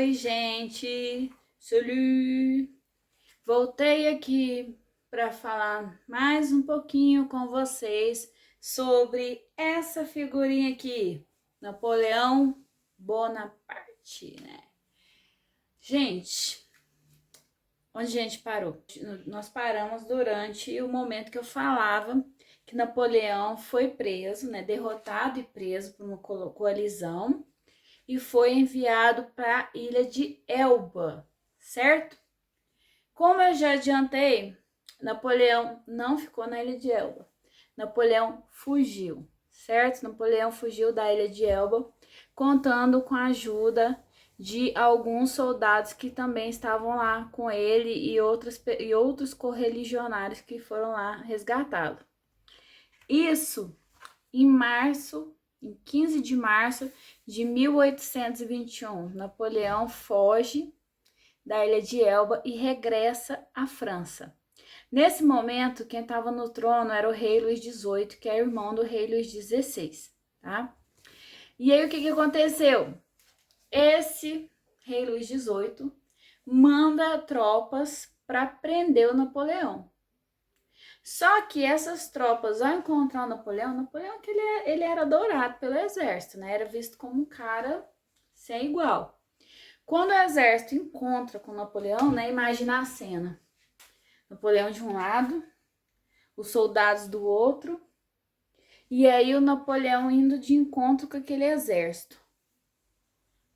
Oi, gente! Salut! Voltei aqui para falar mais um pouquinho com vocês sobre essa figurinha aqui, Napoleão Bonaparte, né? Gente, onde a gente parou? Nós paramos durante o momento que eu falava que Napoleão foi preso, né? Derrotado e preso por uma coalizão e foi enviado para a ilha de Elba, certo? Como eu já adiantei, Napoleão não ficou na ilha de Elba. Napoleão fugiu, certo? Napoleão fugiu da ilha de Elba, contando com a ajuda de alguns soldados que também estavam lá com ele e outros correligionários que foram lá resgatá-lo. Isso em 15 de março de 1821, Napoleão foge da ilha de Elba e regressa à França. Nesse momento, quem estava no trono era o rei Luís XVIII, que é irmão do rei Luís XVI, tá? E aí, o que aconteceu? Esse rei Luís XVIII manda tropas para prender o Napoleão. Só que essas tropas, ao encontrar o Napoleão que ele era adorado pelo exército, né? Era visto como um cara sem igual. Quando o exército encontra com Napoleão, né? Imagina a cena. Napoleão de um lado, os soldados do outro, e aí o Napoleão indo de encontro com aquele exército.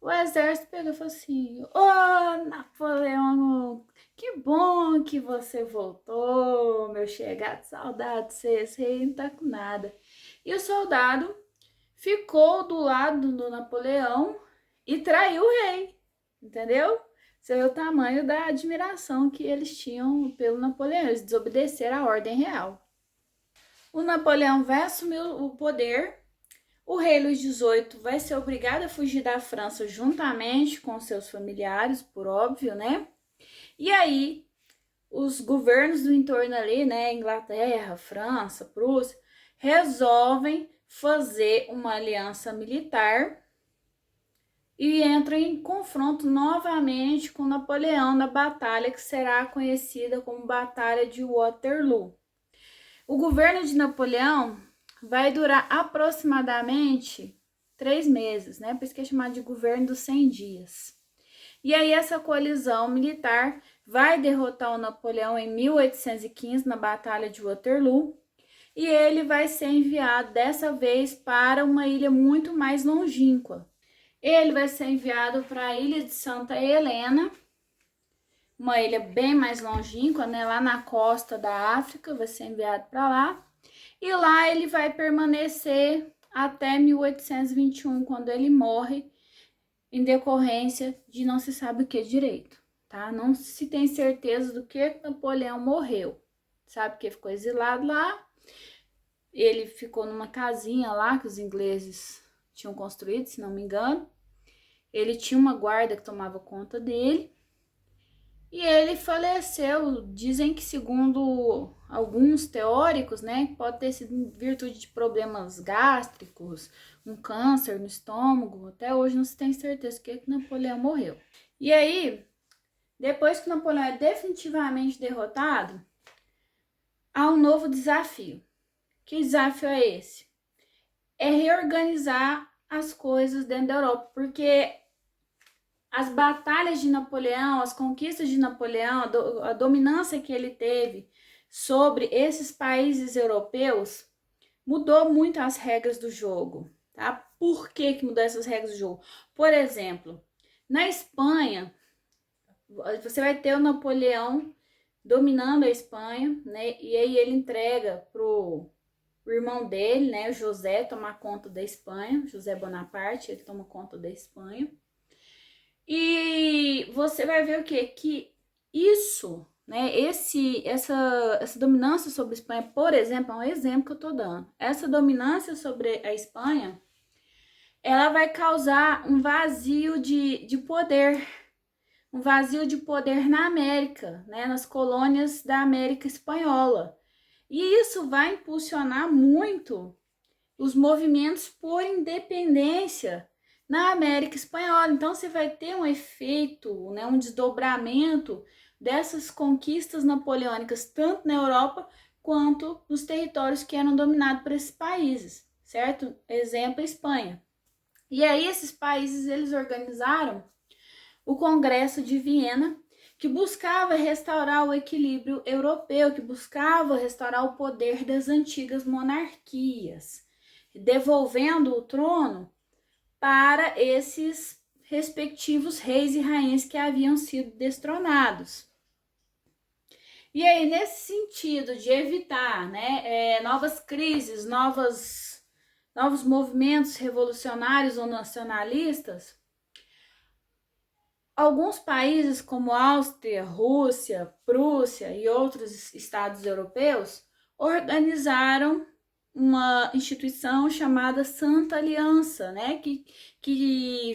O exército pegou e falou assim: ô, Napoleão, que bom que você voltou, meu chegado, saudade de você, esse rei não tá com nada. E o soldado ficou do lado do Napoleão e traiu o rei, entendeu? Você vê o tamanho da admiração que eles tinham pelo Napoleão, eles desobedeceram a ordem real. O Napoleão vai assumir o poder. O rei Luís XVIII vai ser obrigado a fugir da França juntamente com seus familiares, por óbvio, né? E aí, os governos do entorno ali, né? Inglaterra, França, Prússia, resolvem fazer uma aliança militar e entram em confronto novamente com Napoleão na batalha que será conhecida como Batalha de Waterloo. O governo de Napoleão vai durar aproximadamente 3 meses, né? Por isso que é chamado de governo dos 100 dias. E aí essa coalizão militar vai derrotar o Napoleão em 1815 na Batalha de Waterloo e ele vai ser enviado dessa vez para uma ilha muito mais longínqua. Ele vai ser enviado para a ilha de Santa Helena, uma ilha bem mais longínqua, né? Lá na costa da África, vai ser enviado para lá. E lá ele vai permanecer até 1821, quando ele morre em decorrência de não se sabe o que direito, tá? Não se tem certeza do que Napoleão morreu. Sabe que ficou exilado lá. Ele ficou numa casinha lá que os ingleses tinham construído, se não me engano. Ele tinha uma guarda que tomava conta dele. E ele faleceu, dizem que segundo alguns teóricos, né, pode ter sido em virtude de problemas gástricos, um câncer no estômago. Até hoje não se tem certeza que Napoleão morreu. E aí, depois que Napoleão é definitivamente derrotado, há um novo desafio. Que desafio é esse? É reorganizar as coisas dentro da Europa, porque as batalhas de Napoleão, as conquistas de Napoleão, a dominância que ele teve sobre esses países europeus mudou muito as regras do jogo, tá? Por que mudou essas regras do jogo? Por exemplo, na Espanha, você vai ter o Napoleão dominando a Espanha, né? E aí ele entrega pro irmão dele, né, o José, tomar conta da Espanha, José Bonaparte, ele toma conta da Espanha. E você vai ver o quê? Que isso, né, essa dominância sobre a Espanha, por exemplo, é um exemplo que eu tô dando. Essa dominância sobre a Espanha, ela vai causar um vazio de poder, um vazio de poder na América, né, nas colônias da América Espanhola. E isso vai impulsionar muito os movimentos por independência na América Espanhola. Então você vai ter um efeito, né, um desdobramento dessas conquistas napoleônicas, tanto na Europa quanto nos territórios que eram dominados por esses países, certo? Exemplo, Espanha. E aí esses países, eles organizaram o Congresso de Viena, que buscava restaurar o equilíbrio europeu, que buscava restaurar o poder das antigas monarquias, devolvendo o trono para esses respectivos reis e rainhas que haviam sido destronados. E aí, nesse sentido de evitar, né, novas crises, novos movimentos revolucionários ou nacionalistas, alguns países como Áustria, Rússia, Prússia e outros estados europeus organizaram uma instituição chamada Santa Aliança, né, que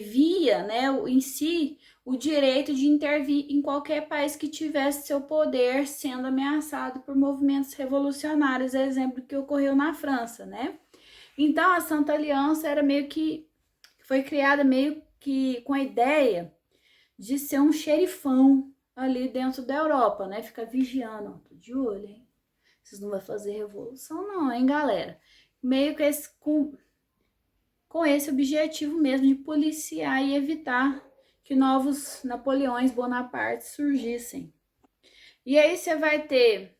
via, né, em si o direito de intervir em qualquer país que tivesse seu poder sendo ameaçado por movimentos revolucionários, exemplo que ocorreu na França, né? Então a Santa Aliança era meio que foi criada meio que com a ideia de ser um xerifão ali dentro da Europa, né? Ficar vigiando, ó, tô de olho, hein? Vocês não vão fazer revolução não, hein, galera? Meio que com esse objetivo mesmo de policiar e evitar que novos Napoleões Bonaparte surgissem. E aí você vai ter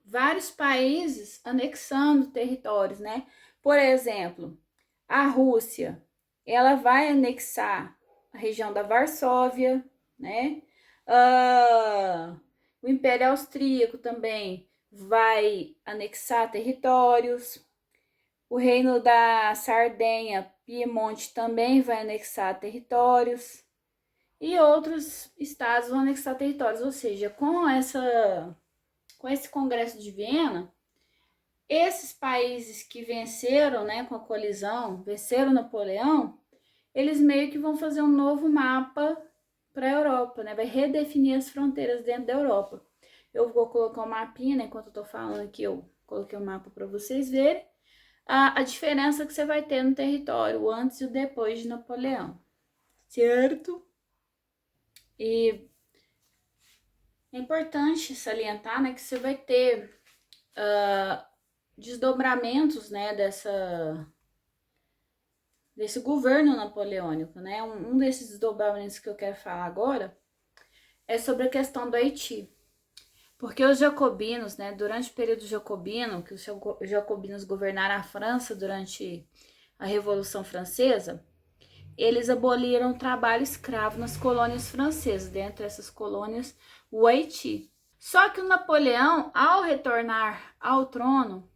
vários países anexando territórios, né? Por exemplo, a Rússia, ela vai anexar a região da Varsóvia, né? O Império Austríaco também vai anexar territórios. O Reino da Sardenha, Piemonte, também vai anexar territórios. E outros estados vão anexar territórios. Ou seja, com esse Congresso de Viena, esses países que venceram, né, com a colisão, venceram Napoleão, eles meio que vão fazer um novo mapa para a Europa, né? Vai redefinir as fronteiras dentro da Europa. Eu vou colocar um mapinha, né? Enquanto eu tô falando aqui, eu coloquei um mapa para vocês verem a diferença que você vai ter no território, o antes e o depois de Napoleão, certo? E é importante salientar, né, que você vai ter desdobramentos, né, desse governo napoleônico, né? Um desses desdobramentos que eu quero falar agora é sobre a questão do Haiti. Porque os jacobinos, né, durante o período jacobino, que os jacobinos governaram a França durante a Revolução Francesa, eles aboliram o trabalho escravo nas colônias francesas, dentre essas colônias, o Haiti. Só que o Napoleão, ao retornar ao trono,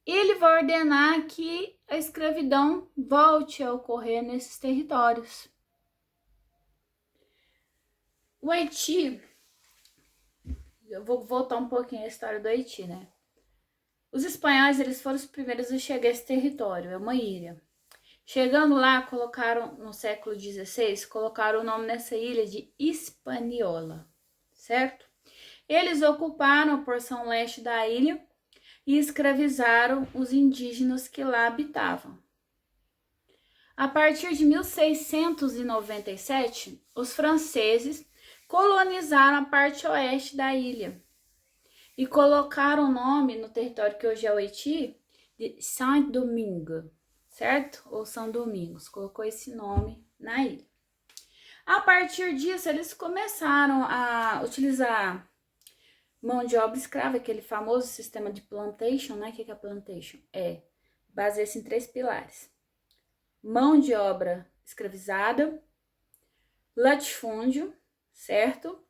ele vai ordenar que a escravidão volte a ocorrer nesses territórios. O Haiti, eu vou voltar um pouquinho à história do Haiti, né? Os espanhóis, eles foram os primeiros a chegar a esse território, é uma ilha. Chegando lá, colocaram, no século XVI, colocaram o nome nessa ilha de Hispaniola, certo? Eles ocuparam a porção leste da ilha e escravizaram os indígenas que lá habitavam. A partir de 1697, os franceses colonizaram a parte oeste da ilha e colocaram o nome no território que hoje é o Haiti de Saint-Domingue, certo? Ou São Domingos, colocou esse nome na ilha. A partir disso, eles começaram a utilizar mão de obra escrava, aquele famoso sistema de plantation, né? O que é plantation? Baseia-se em 3 pilares: mão de obra escravizada, latifúndio, certo?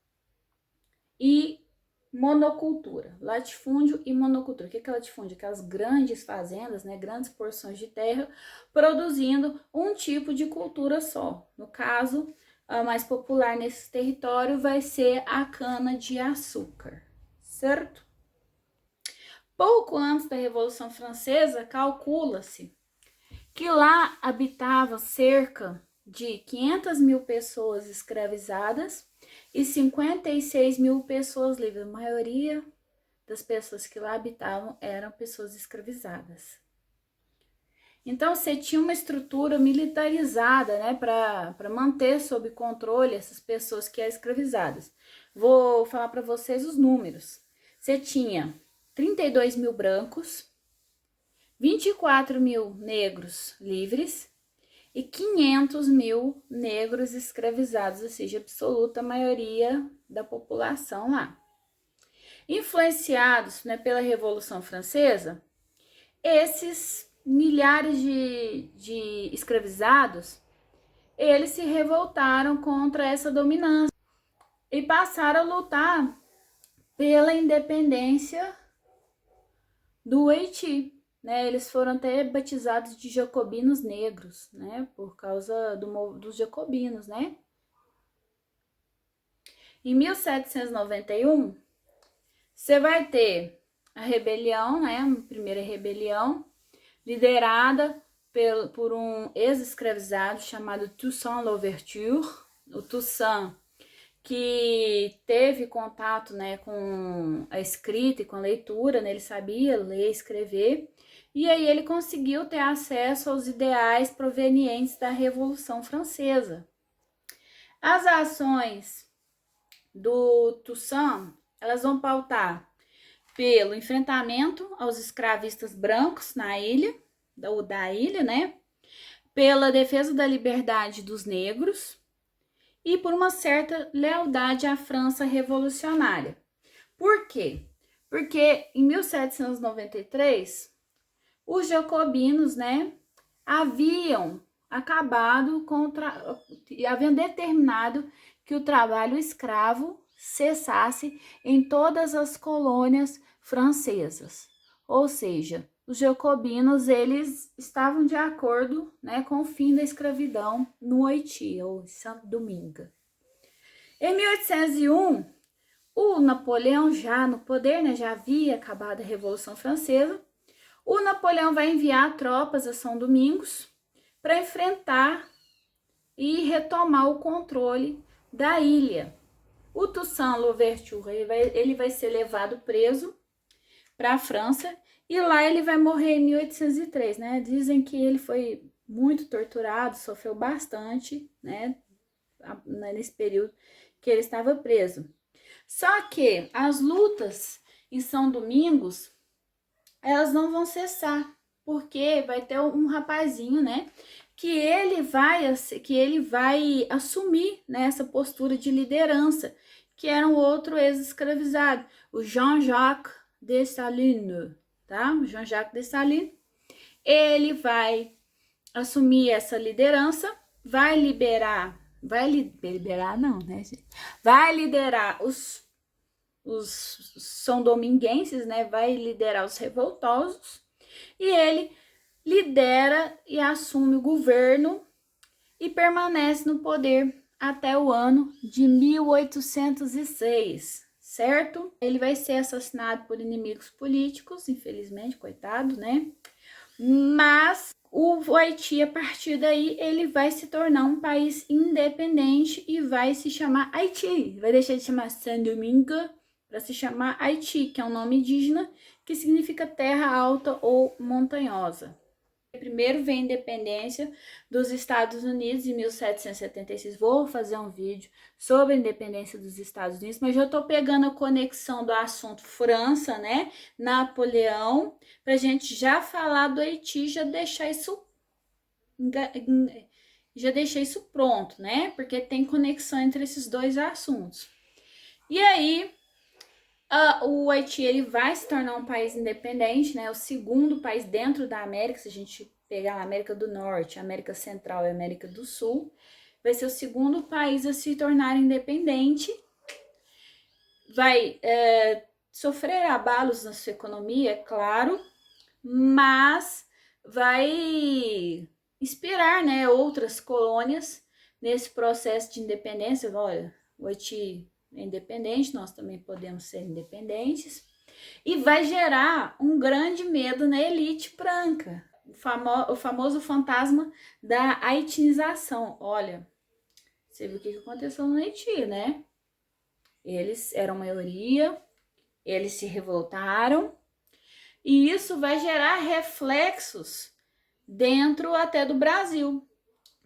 E monocultura. Latifúndio e monocultura. O que é latifúndio? Aquelas grandes fazendas, né? Grandes porções de terra produzindo um tipo de cultura só. No caso, a mais popular nesse território vai ser a cana-de-açúcar, certo? Pouco antes da Revolução Francesa, calcula-se que lá habitava cerca de 500 mil pessoas escravizadas e 56 mil pessoas livres. A maioria das pessoas que lá habitavam eram pessoas escravizadas. Então, você tinha uma estrutura militarizada, né, para manter sob controle essas pessoas que eram escravizadas. Vou falar para vocês os números. Você tinha 32 mil brancos, 24 mil negros livres e 500 mil negros escravizados, ou seja, a absoluta maioria da população lá. Influenciados, né, pela Revolução Francesa, esses milhares de escravizados, eles se revoltaram contra essa dominância e passaram a lutar pela independência do Haiti, né? Eles foram até batizados de jacobinos negros, né? Por causa dos jacobinos, né? Em 1791, você vai ter a rebelião, né? A primeira rebelião, liderada por um ex-escravizado chamado Toussaint Louverture. O Toussaint, que teve contato, né, com a escrita e com a leitura, né? Ele sabia ler e escrever, e aí ele conseguiu ter acesso aos ideais provenientes da Revolução Francesa. As ações do Toussaint, elas vão pautar pelo enfrentamento aos escravistas brancos na ilha, da ilha, né? Pela defesa da liberdade dos negros e por uma certa lealdade à França revolucionária. Por quê? Porque em 1793, os jacobinos, né, haviam acabado haviam determinado que o trabalho escravo cessasse em todas as colônias francesas. Ou seja, os jacobinos, eles estavam de acordo, né, com o fim da escravidão no Haiti, ou em Santo Domingo. Em 1801, o Napoleão já no poder, né, já havia acabado a Revolução Francesa. O Napoleão vai enviar tropas a São Domingos para enfrentar e retomar o controle da ilha. O Toussaint Louverture, ele vai ser levado preso para a França e lá ele vai morrer em 1803, né? Dizem que ele foi muito torturado, sofreu bastante, né? Nesse período que ele estava preso. Só que as lutas em São Domingos, elas não vão cessar, porque vai ter um rapazinho, né? Que ele vai assumir, né, essa postura de liderança, que era um outro ex-escravizado, o Jean-Jacques Dessalines, tá? O Jean-Jacques Dessalines, ele vai assumir essa liderança, vai liderar os são dominguenses, né? Vai liderar os revoltosos e ele lidera e assume o governo e permanece no poder até o ano de 1806, certo? Ele vai ser assassinado por inimigos políticos, infelizmente, coitado, né? Mas o Haiti, a partir daí, ele vai se tornar um país independente e vai se chamar Haiti. Vai deixar de chamar Saint-Domingue para se chamar Haiti, que é um nome indígena que significa terra alta ou montanhosa. Primeiro vem a independência dos Estados Unidos em 1776. Vou fazer um vídeo sobre a independência dos Estados Unidos, mas já estou pegando a conexão do assunto França, né? Napoleão, para a gente já falar do Haiti, já deixei isso pronto, né? Porque tem conexão entre esses dois assuntos. E aí, o Haiti, ele vai se tornar um país independente, né? O segundo país dentro da América, se a gente pegar a América do Norte, a América Central e a América do Sul, vai ser o segundo país a se tornar independente. Vai sofrer abalos na sua economia, é claro, mas vai inspirar, né, outras colônias nesse processo de independência. Olha, o Haiti é independente, nós também podemos ser independentes, e vai gerar um grande medo na elite branca, o famoso fantasma da haitianização. Olha, você viu o que aconteceu no Haiti, né? Eles eram maioria, eles se revoltaram, e isso vai gerar reflexos dentro até do Brasil.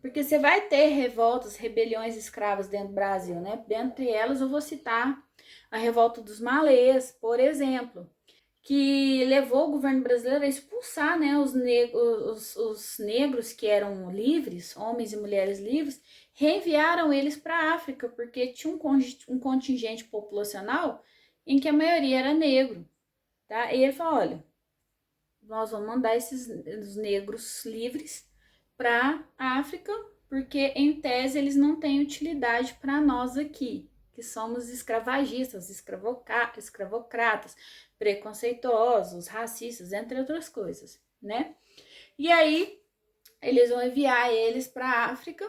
Porque você vai ter revoltas, rebeliões escravas dentro do Brasil, né? Dentre elas eu vou citar a revolta dos malês, por exemplo, que levou o governo brasileiro a expulsar, né, os negros que eram livres, homens e mulheres livres, reenviaram eles para a África, porque tinha um contingente populacional em que a maioria era negro, tá? E ele falou, olha, nós vamos mandar esses os negros livres para a África, porque em tese eles não têm utilidade para nós aqui, que somos escravagistas, escravocratas, preconceituosos, racistas, entre outras coisas, né? E aí eles vão enviar eles para a África,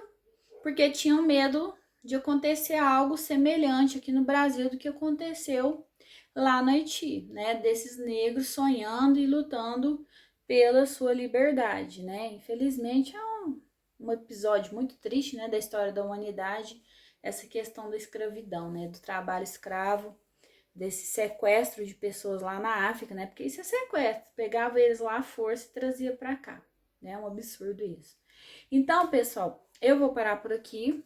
porque tinham medo de acontecer algo semelhante aqui no Brasil do que aconteceu lá no Haiti, né? Desses negros sonhando e lutando pela sua liberdade, né? Infelizmente é um episódio muito triste, né, da história da humanidade, essa questão da escravidão, né, do trabalho escravo, desse sequestro de pessoas lá na África, né? Porque isso é sequestro, pegava eles lá à força e trazia para cá, né? É um absurdo isso. Então, pessoal, eu vou parar por aqui,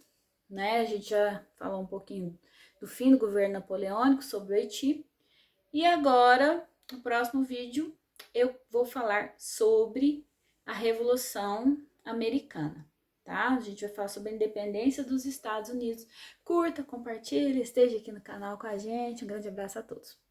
né? A gente já falou um pouquinho do fim do governo napoleônico, sobre o Haiti. E agora, no próximo vídeo, eu vou falar sobre a Revolução Americana, tá? A gente vai falar sobre a independência dos Estados Unidos. Curta, compartilhe, esteja aqui no canal com a gente. Um grande abraço a todos.